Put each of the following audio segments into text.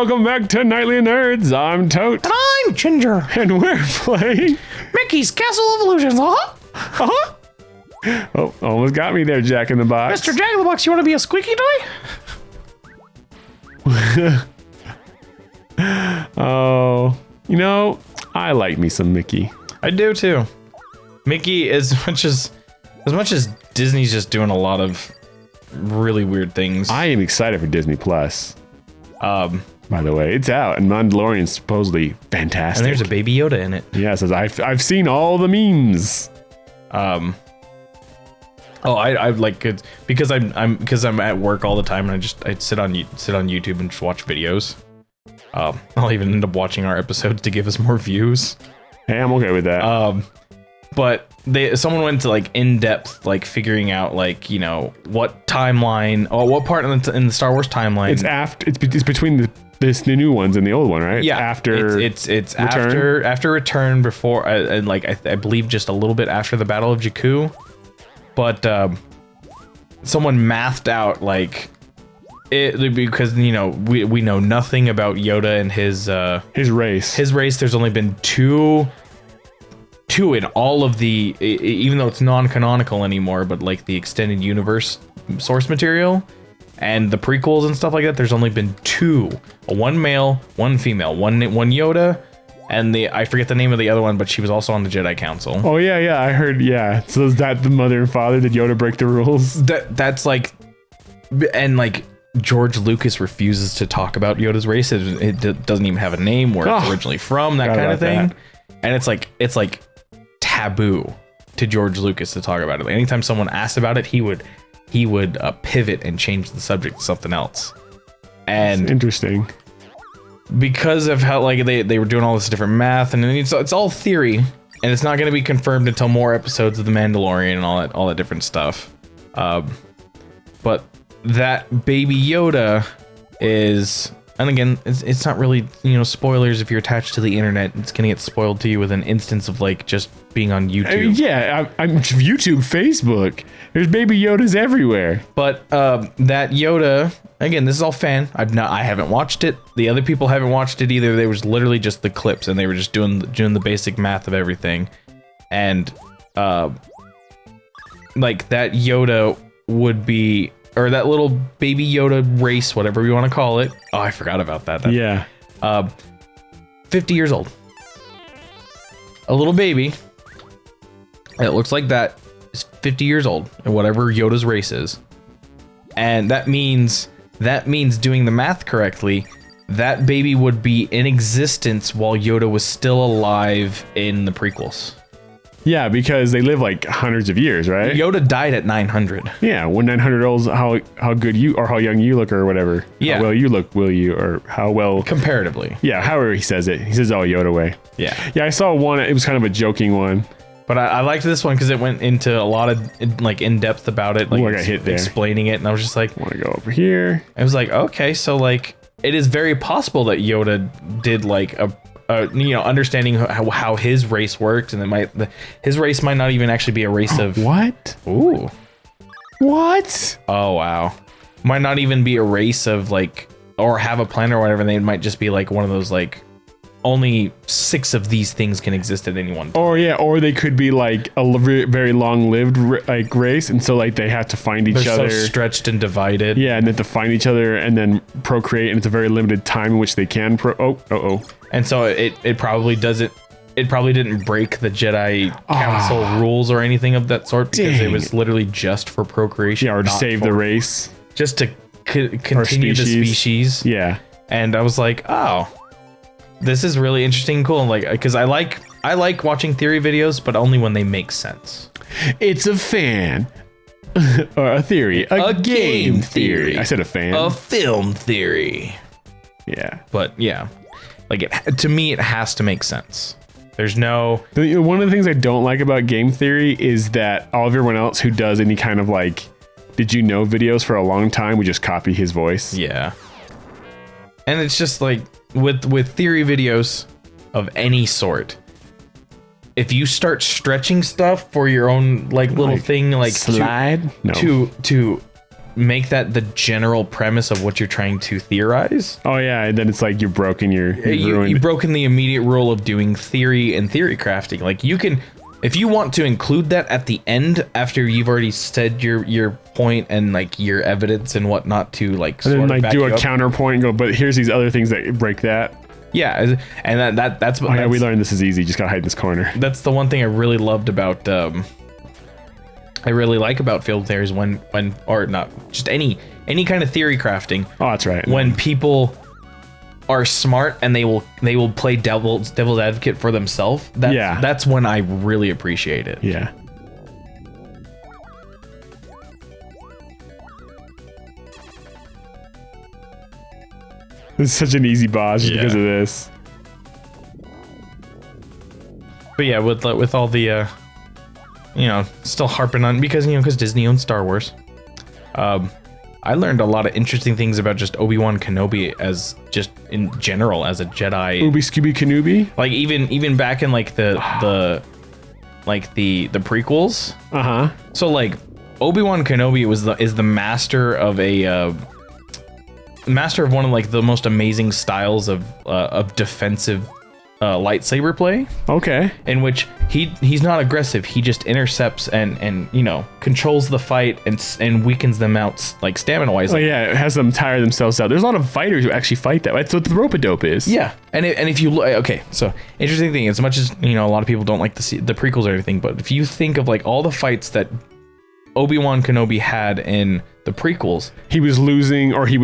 welcome back to Nightly Nerds. I'm Tote. And I'm Ginger. And we're playing Mickey's Castle of Illusions. Oh, almost got me there, Jack in the Box. Mr. Jack in the Box, you want to be a squeaky toy? Oh, you know, I like me some Mickey. I do too. Mickey, as much as Disney's just doing a lot of really weird things. I am excited for Disney Plus. By the way, it's out, and Mandalorian's supposedly fantastic. And there's a Baby Yoda in it. Yes, I've seen all the memes. I like it because I'm at work all the time, and I sit on YouTube and just watch videos. I'll even end up watching our episodes to give us more views. Hey, I'm okay with that. But someone went to like in depth, like figuring out like, you know, what timeline or what part in the Star Wars timeline. It's between the new ones and the old one, right? Yeah, after it's Return? after Return, before and like I believe just a little bit after the Battle of Jakku. But someone mathed out like it, because you know we know nothing about Yoda and his race. His race. There's only been two in all of the, even though it's non-canonical anymore, but like the extended universe source material and the prequels and stuff like that, there's only been two: one male, one female, one Yoda, and I forget the name of the other one, but she was also on the Jedi Council. Oh yeah, I heard. Yeah, so is that the mother and father? Did Yoda break the rules? That's like, and like George Lucas refuses to talk about Yoda's race. It doesn't even have a name, where it's originally from, that kind of thing. And it's like taboo to George Lucas to talk about it. Like, anytime someone asked about it, he would pivot and change the subject to something else. And that's interesting, because of how like they were doing all this different math, and it's all theory, and it's not going to be confirmed until more episodes of The Mandalorian and all that different stuff. But that Baby Yoda is, and again, it's not really, you know, spoilers. If you're attached to the internet, it's gonna get spoiled to you with an instance of like just being on YouTube. I'm YouTube, Facebook. There's Baby Yodas everywhere. But that Yoda, again, this is all fan. I haven't watched it. The other people haven't watched it either. They was literally just the clips, and they were just doing the basic math of everything, and like that Yoda would be. Or that little Baby Yoda race, whatever you want to call it. Oh, I forgot about that. Yeah. 50 years old. A little baby. And it looks like that is 50 years old, and whatever Yoda's race is. And that means doing the math correctly, that baby would be in existence while Yoda was still alive in the prequels. Yeah, because they live like hundreds of years, right? Yoda died at 900. Yeah, when 900 olds, how good you or how young you look or whatever. Yeah. How well you look, will you, or how well comparatively. Yeah, however he says it. He says, "Oh, Yoda way." Yeah. Yeah, I saw one. It was kind of a joking one. But I liked this one because it went into a lot of like in depth about it, like I got hit there. Explaining it, and I was just like, I want to go over here. I was like, okay, so like it is very possible that Yoda did like a you know, understanding how his race works, and his race might not even actually be a race of what? Ooh, what? Oh wow, might not even be a race of like, or have a planet or whatever. They might just be like one of those like only 6 of these things can exist at any one time. Or yeah, or they could be like a very long-lived like race, and so like they have to find each other. So stretched and divided. Yeah, and then to find each other and then procreate, and it's a very limited time in which they can And so it probably doesn't. It probably didn't break the Jedi Council rules or anything of that sort, because it was literally just for procreation. Yeah, or to save the race, just to continue the species. Yeah, and I was like, oh, this is really interesting and cool. Like, because I like watching theory videos, but only when they make sense. It's a fan. Or a theory. A game theory. I said a fan. A film theory. Yeah. But yeah, like to me, it has to make sense. There's no... One of the things I don't like about game theory is that all of everyone else who does any kind of like, did you know videos for a long time, we just copy his voice. Yeah. And it's just like with theory videos of any sort, if you start stretching stuff for your own like little thing, like slide to make that the general premise of what you're trying to theorize. Oh yeah, and then it's like you've ruined. You've broken the immediate rule of doing theory and theory crafting. Like you can, if you want to include that at the end after you've already said your point and like your evidence and whatnot to like and then like do a up. counterpoint and go, but here's these other things that break that. Yeah, and that's what. Oh yeah, we learned this is easy. Just gotta hide in this corner. That's the one thing I really loved about. I really like about field theories when or not just any kind of theory crafting. Oh, that's right. When people are smart and they will play devil's advocate for themselves. That's when I really appreciate it. Yeah. This is such an easy boss just because of this. But yeah, with all the still harping on because Disney owns Star Wars. I learned a lot of interesting things about just Obi-Wan Kenobi as just in general as a Jedi. Ubi Scooby Kenobi? Like even back in like the prequels. Uh-huh. So like Obi-Wan Kenobi is the master of one of like the most amazing styles of defensive lightsaber play. Okay. In which he's not aggressive. He just intercepts and controls the fight and weakens them out like stamina wise. Oh yeah, it has them tire themselves out. There's a lot of fighters who actually fight that. That's what the rope-a-dope is. Yeah, and if you look, okay, so interesting thing. As much as a lot of people don't like the prequels or anything, but if you think of like all the fights that Obi-Wan Kenobi had in the prequels, he was losing or he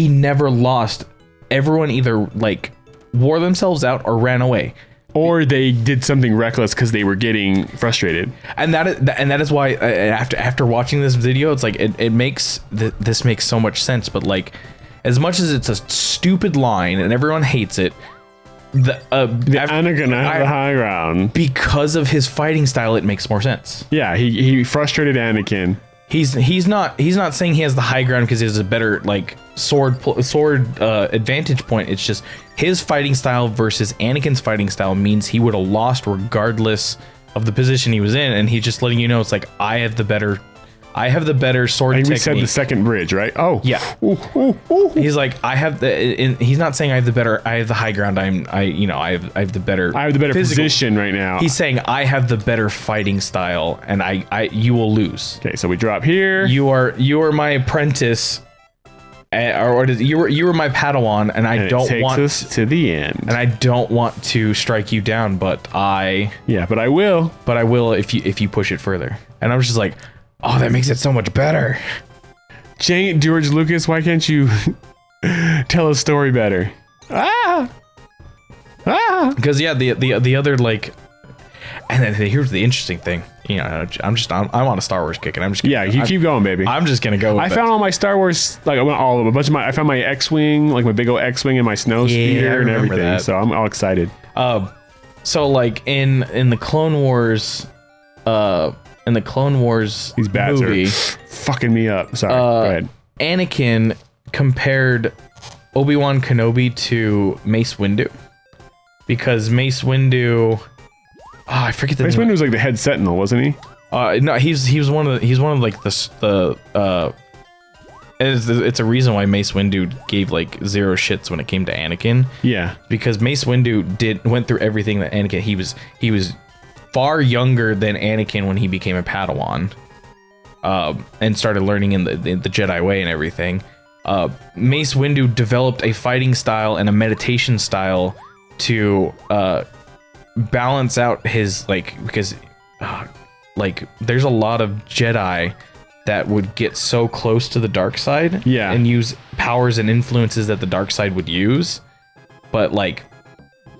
never lost. Everyone either like wore themselves out or ran away, or they did something reckless because they were getting frustrated. And that is why after watching this video, it's like it makes this makes so much sense. But like, as much as it's a stupid line and everyone hates it, Anakin has the high ground because of his fighting style. It makes more sense. Yeah, he frustrated Anakin. He's not saying he has the high ground because he has a better like sword advantage point. It's just his fighting style versus Anakin's fighting style means he would have lost regardless of the position he was in, and he's just letting you know it's like I have the better sword technique. We said the second bridge, right? Oh yeah. Ooh. He's like I have he's not saying I have the high ground. I have the better position right now. He's saying I have the better fighting style, and you will lose. Okay, so we drop here. You are my apprentice, or you were my Padawan, and I don't want us to the end. And I don't want to strike you down, but I will. But I will if you push it further. And I was just like, oh, that makes it so much better. George Lucas, why can't you tell a story better? Because the other like, and then here's the interesting thing. I'm on a Star Wars kick, and I'm just keep going, baby. I'm just gonna go. I found all my Star Wars, like all of them, I found my X-wing, like my big old X-wing and my snow speeder and everything. That. So I'm all excited. So like in the Clone Wars, these bats movie, are fucking me up. Sorry, go ahead. Anakin compared Obi-Wan Kenobi to Mace Windu because Mace Windu. I forget the name. Mace Windu was like the head sentinel, wasn't he? No, he's one of like the. It's a reason why Mace Windu gave like zero shits when it came to Anakin. Yeah, because Mace Windu went through everything that Anakin. He was far younger than Anakin when he became a Padawan, and started learning in the Jedi way and everything. Mace Windu developed a fighting style and a meditation style to balance out his because there's a lot of Jedi that would get so close to the dark side, and use powers and influences that the dark side would use, but like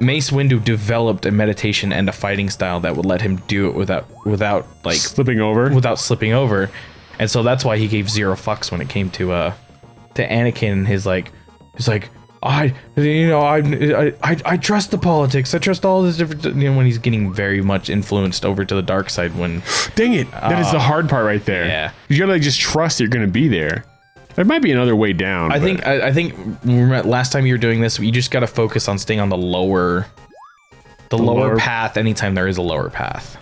Mace Windu developed a meditation and a fighting style that would let him do it without like slipping over, and so that's why he gave zero fucks when it came to Anakin. He's like I trust the politics. I trust all this different. When he's getting very much influenced over to the dark side. When dang it, that is the hard part right there. Yeah, you gotta just trust you're gonna be there. There might be another way down. I think last time you were doing this, you just gotta focus on staying on the lower path. Anytime there is a lower path.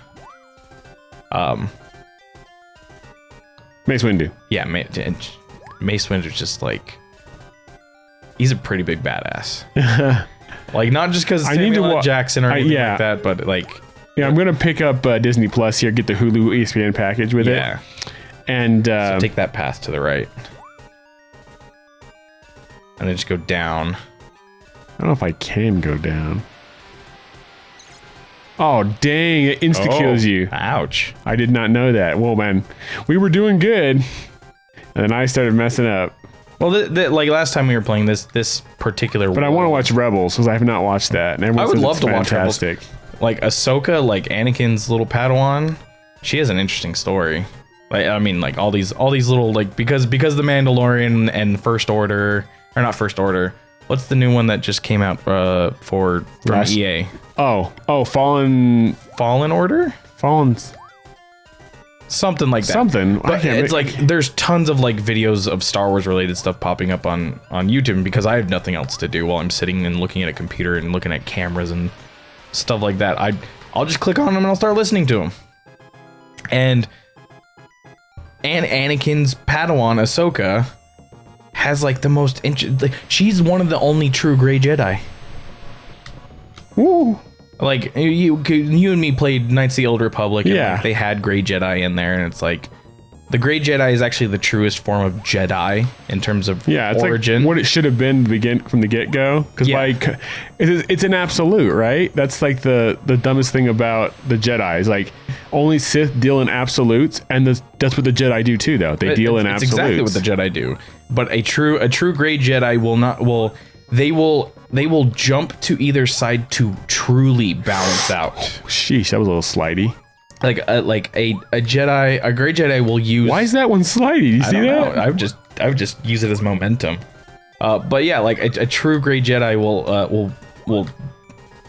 Mace Windu. Yeah, Mace Windu's just like, he's a pretty big badass. Like, not just because Samuel L. Jackson or anything like that, but like. Yeah, I'm gonna pick up Disney Plus here, get the Hulu ESPN package with it. And so take that path to the right. And then just go down. I don't know if I can go down. Oh, dang, it insta-kills you. Ouch. I did not know that. Well, man, we were doing good, and then I started messing up. Well, like last time we were playing this particular. But I want to watch Rebels, because I have not watched that. And everyone I would says love it's to watch fantastic. Like Ahsoka, like Anakin's little Padawan, she has an interesting story. Like, I mean, like all these little, like, because the Mandalorian and First Order, or not First Order. What's the new one that just came out from EA? Oh, Fallen Order? Something like that. Something. But it's like there's tons of like videos of Star Wars related stuff popping up on YouTube because I have nothing else to do while I'm sitting and looking at a computer and looking at cameras and stuff like that. I'll just click on them and I'll start listening to them. And Anakin's Padawan Ahsoka has like the most she's one of the only true gray Jedi. Woo. Like you and me played Knights of the Old Republic and yeah. Like, they had gray Jedi in there, and it's like the gray Jedi is actually the truest form of Jedi in terms of it's origin. Like what it should have been from the get-go, because like it's an absolute, right? That's like the dumbest thing about the Jedi is like only Sith deal in absolutes, and that's what the Jedi do too, though. They deal in absolutes. It's exactly what the Jedi do. But a true gray Jedi they will jump to either side to truly balance out. Sheesh, that was a little slidey. Like a Jedi, a gray Jedi will use. Why is that one slidey? Do you see that? I would just use it as momentum. But yeah, like a true gray Jedi will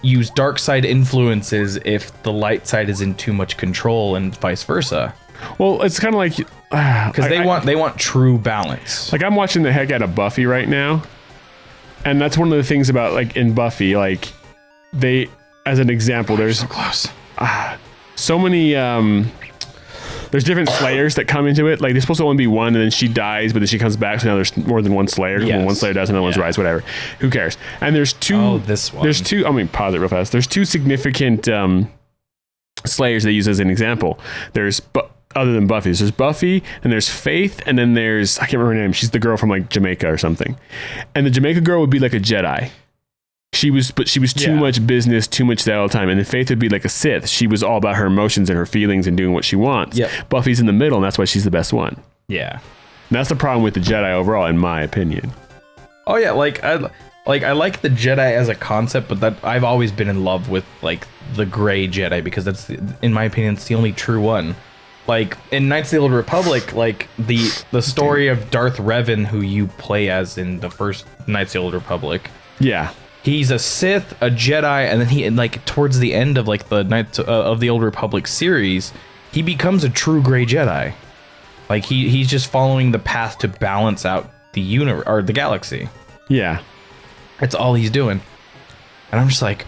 use dark side influences if the light side is in too much control, and vice versa. Well, it's kind of like because they want true balance. Like I'm watching the heck out of Buffy right now, and that's one of the things about like in Buffy, like they, as an example, there's so close. So many there's different slayers that come into it. Like there's supposed to only be one, and then she dies, but then she comes back, so now there's more than one slayer. Yes. When one slayer dies, another one's rise, whatever. Who cares? And there's two. Oh, this one. There's two. I mean, pause it real fast. There's two significant slayers they use as an example. Other than Buffy, there's Buffy, and there's Faith, and then there's, I can't remember her name. She's the girl from like Jamaica or something. And the Jamaica girl would be like a Jedi. She was too much business, too much that all the time. And then Faith would be like a Sith. She was all about her emotions and her feelings and doing what she wants. Yep. Buffy's in the middle, and that's why she's the best one. Yeah. And that's the problem with the Jedi overall, in my opinion. Oh yeah, I like the Jedi as a concept, but that I've always been in love with like the gray Jedi because that's, in my opinion, it's the only true one. Like in Knights of the Old Republic, like the story of Darth Revan, who you play as in the first Knights of the Old Republic. Yeah. He's a Sith, a Jedi, and then he, like towards the end of like the Knights of the Old Republic series, he becomes a true gray Jedi. Like he's just following the path to balance out the universe or the galaxy. Yeah. That's all he's doing. And I'm just like,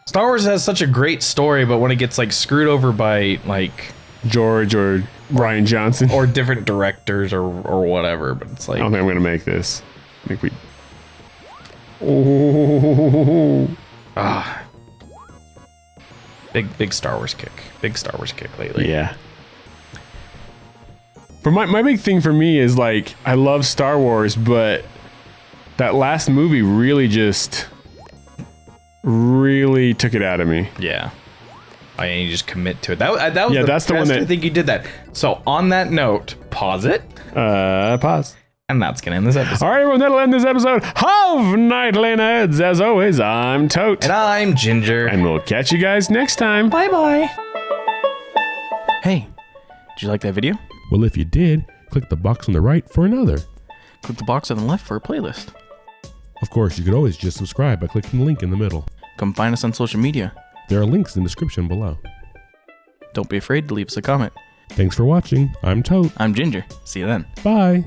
Star Wars has such a great story, but when it gets like screwed over by like George or Rian Johnson or different directors or whatever, but it's like, I don't think I'm gonna make this. I think we. Oh. Big Star Wars kick. Big Star Wars kick lately. Yeah. For my big thing for me is like I love Star Wars, but that last movie really took it out of me. Yeah. And you just commit to it. That was that's the one that I think you did that. So on that note, pause it. Pause. And that's gonna end this episode. All right, everyone, that'll end this episode of Nightly Nerds. As always, I'm Tote. And I'm Ginger. And we'll catch you guys next time. Bye-bye. Hey, did you like that video? Well, if you did, click the box on the right for another. Click the box on the left for a playlist. Of course, you could always just subscribe by clicking the link in the middle. Come find us on social media. There are links in the description below. Don't be afraid to leave us a comment. Thanks for watching. I'm Tote. I'm Ginger. See you then. Bye.